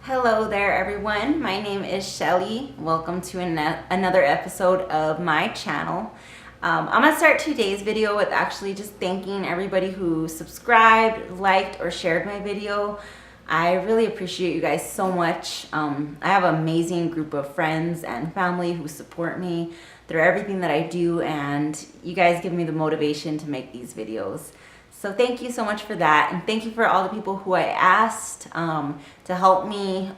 Hello there, everyone. My name is Shelly. Welcome to another episode of my channel. I'm going to start today's video with actually just thanking everybody who subscribed, liked, or shared my video. I really appreciate you guys so much. I have an amazing group of friends and family who support me through everything that I do, and you guys give me the motivation to make these videos. So thank you so much for that, and thank you for all the people who I asked to help me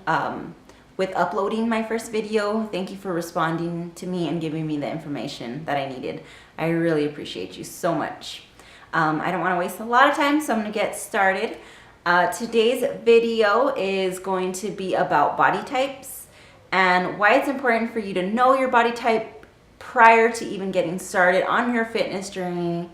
with uploading my first video. Thank you for responding to me and giving me the information that I needed. I really appreciate you so much. I don't want to waste a lot of time, so I'm going to get started. Today's video is going to be about body types and why it's important for you to know your body type prior to even getting started on your fitness journey.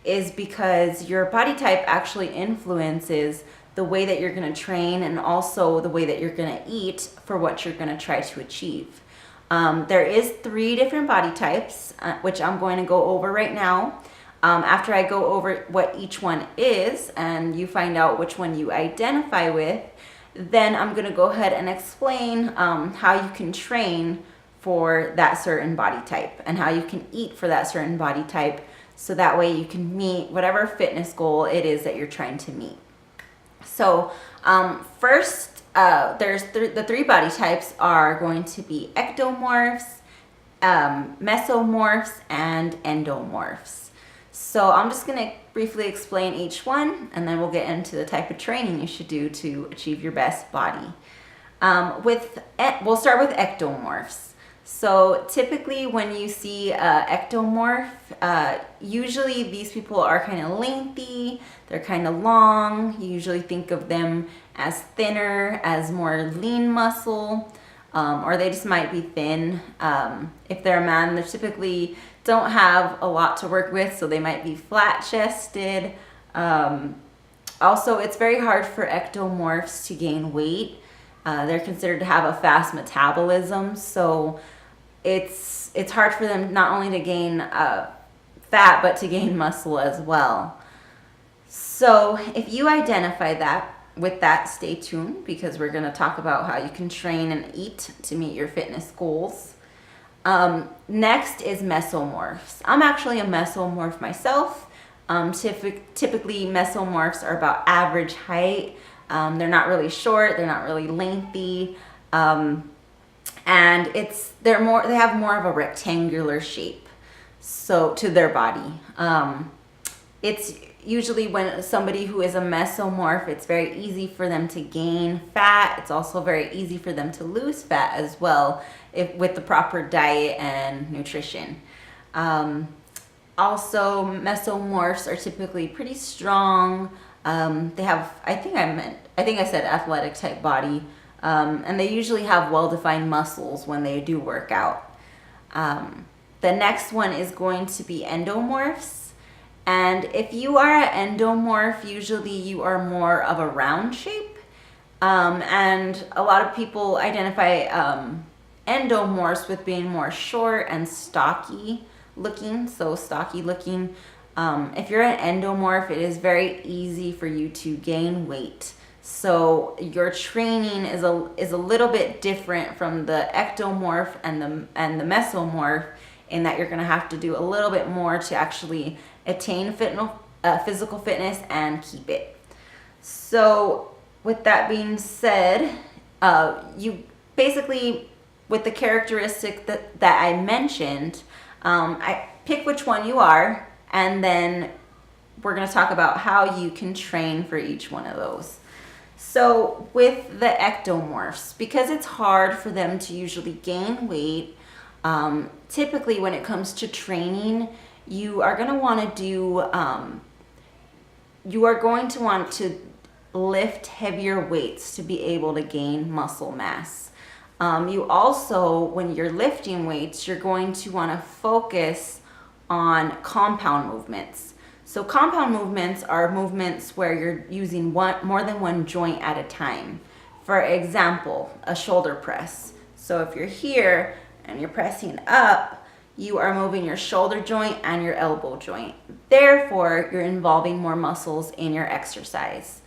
Is because your body type actually influences the way that you're going to train and also the way that you're going to eat for what you're going to try to achieve. There is 3 different body types, which I'm going to go over right now. After I go over what each one is and you find out which one you identify with, then I'm going to go ahead and explain how you can train for that certain body type and how you can eat for that certain body type, so that way you can meet whatever fitness goal it is that you're trying to meet. So first, the 3 body types are going to be ectomorphs, mesomorphs, and endomorphs. So I'm just going to briefly explain each one, and then we'll get into the type of training you should do to achieve your best body. We'll start with ectomorphs. So typically when you see ectomorph, usually these people are kind of lengthy, they're kind of long. You usually think of them as thinner, as more lean muscle, or they just might be thin. If they're a man, they typically don't have a lot to work with, so they might be flat-chested. Also, it's very hard for ectomorphs to gain weight. They're considered to have a fast metabolism, so it's hard for them not only to gain fat, but to gain muscle as well. So if you identify with that, stay tuned, because we're going to talk about how you can train and eat to meet your fitness goals. Next is mesomorphs. I'm actually a mesomorph myself. Typically mesomorphs are about average height. They're not really short, they're not really lengthy, and they have more of a rectangular shape to their body. It's usually when somebody who is a mesomorph, it's very easy for them to gain fat. It's also very easy for them to lose fat as well, with the proper diet and nutrition. Also, mesomorphs are typically pretty strong. They have, I think I said athletic type body, and they usually have well-defined muscles when they do work out. The next one is going to be endomorphs. And if you are an endomorph, usually you are more of a round shape. And a lot of people identify endomorphs with being more short and stocky looking. If you're an endomorph, it is very easy for you to gain weight. So your training is a little bit different from the ectomorph and the mesomorph, in that you're going to have to do a little bit more to actually attain physical fitness and keep it. So with that being said, you basically, with the characteristic that I mentioned, I pick which one you are, and then we're going to talk about how you can train for each one of those. So with the ectomorphs, because it's hard for them to usually gain weight, typically when it comes to training, you are going to want to lift heavier weights to be able to gain muscle mass. You also, when you're lifting weights, you're going to want to focus on compound movements. So compound movements are movements where you're using more than one joint at a time. For example, a shoulder press. So if you're here and you're pressing up, you are moving your shoulder joint and your elbow joint. Therefore, you're involving more muscles in your exercise.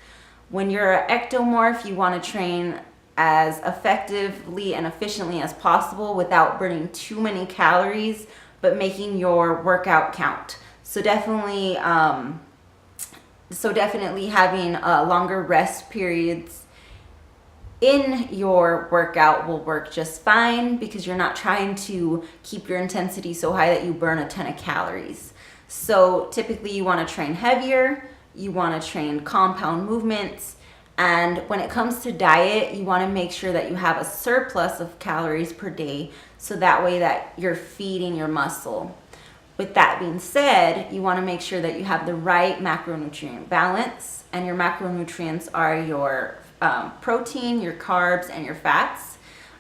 When you're an ectomorph, you want to train as effectively and efficiently as possible without burning too many calories, but making your workout count. So definitely having longer rest periods in your workout will work just fine, because you're not trying to keep your intensity so high that you burn a ton of calories. So typically you want to train heavier, you want to train compound movements, and when it comes to diet, you want to make sure that you have a surplus of calories per day, so that way that you're feeding your muscle. With that being said, you want to make sure that you have the right macronutrient balance, and your macronutrients are your protein, your carbs, and your fats.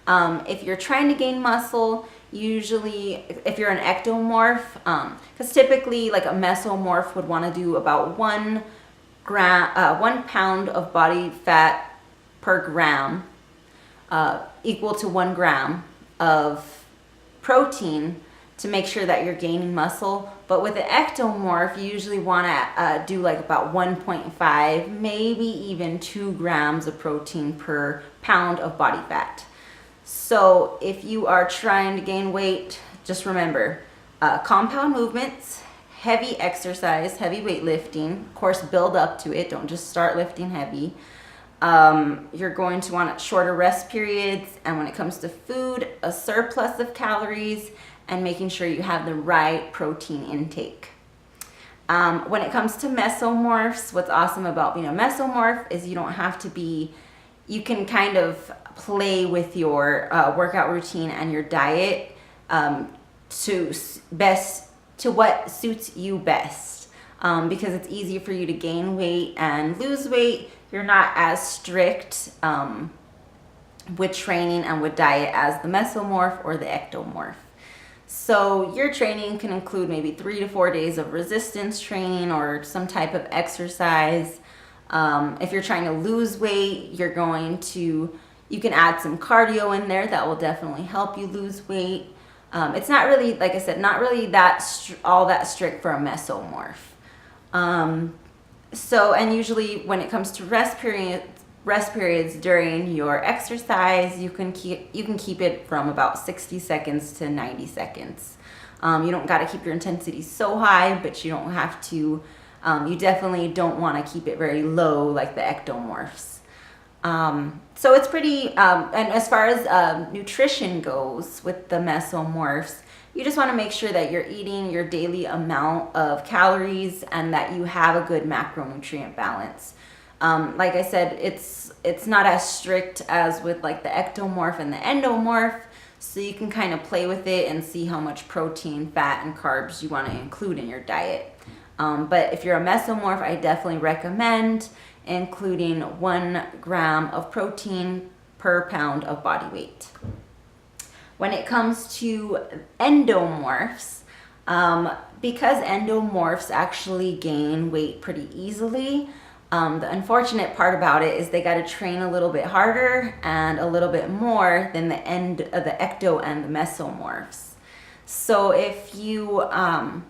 If you're trying to gain muscle, usually if you're an ectomorph, because typically like a mesomorph would want to do about 1 pound of body fat per gram, equal to 1 gram of protein, to make sure that you're gaining muscle. But with the ectomorph, you usually want to do like about 1.5, maybe even 2 grams of protein per pound of body fat. So if you are trying to gain weight, just remember compound movements, heavy exercise, heavy weightlifting. Of course, build up to it. Don't just start lifting heavy. You're going to want shorter rest periods, and when it comes to food, a surplus of calories, and making sure you have the right protein intake. When it comes to mesomorphs, what's awesome about being a mesomorph is you don't have to be, you can kind of play with your workout routine and your diet to what suits you best, because it's easy for you to gain weight and lose weight. You're not as strict with training and with diet as the mesomorph or the ectomorph. So your training can include maybe 3 to 4 days of resistance training or some type of exercise. If you're trying to lose weight, you can add some cardio in there that will definitely help you lose weight. It's not really, like I said, not really all that strict for a mesomorph. And usually when it comes to rest periods during your exercise, you can keep it from about 60 seconds to 90 seconds. You don't got to keep your intensity so high, but you don't have to. You definitely don't want to keep it very low like the ectomorphs. So it's pretty, and as far as nutrition goes with the mesomorphs, you just want to make sure that you're eating your daily amount of calories and that you have a good macronutrient balance. Like I said, it's not as strict as with like the ectomorph and the endomorph, so you can kind of play with it and see how much protein, fat, and carbs you want to include in your diet. But if you're a mesomorph, I definitely recommend including 1 gram of protein per pound of body weight. When it comes to endomorphs, because endomorphs actually gain weight pretty easily, the unfortunate part about it is they got to train a little bit harder and a little bit more than the ecto and the mesomorphs. So if you're an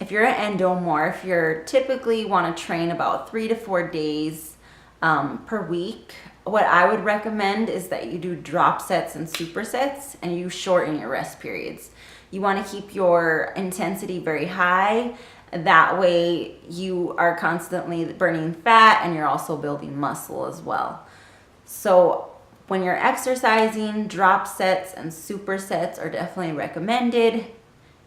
endomorph, you're typically want to train about 3 to 4 days per week. What I would recommend is that you do drop sets and supersets, and you shorten your rest periods. You want to keep your intensity very high. That way you are constantly burning fat and you're also building muscle as well. So when you're exercising, drop sets and supersets are definitely recommended.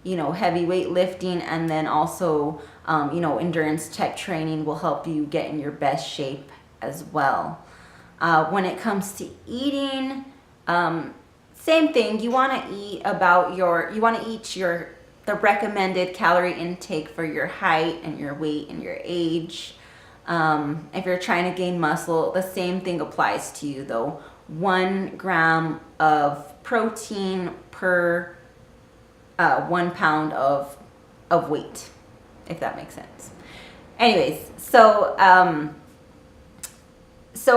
Heavy weightlifting, and then also, endurance tech training will help you get in your best shape as well. When it comes to eating, same thing. You want to eat the recommended calorie intake for your height and your weight and your age. If you're trying to gain muscle, the same thing applies to you though. 1 gram of protein per 1 pound of weight, if that makes sense. Anyways, so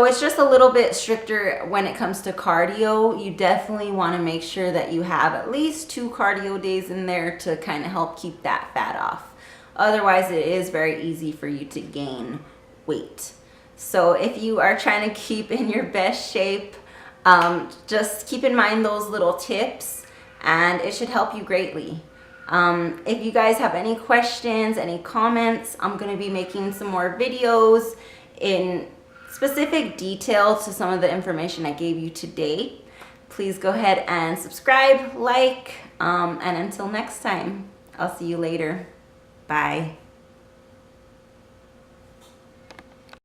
it's just a little bit stricter when it comes to cardio. You definitely want to make sure that you have at least 2 cardio days in there to kind of help keep that fat off. Otherwise, it is very easy for you to gain weight. So if you are trying to keep in your best shape, just keep in mind those little tips and it should help you greatly. If you guys have any questions, any comments, I'm going to be making some more videos in specific detail to some of the information I gave you today. Please go ahead and subscribe, like, and until next time, I'll see you later. Bye.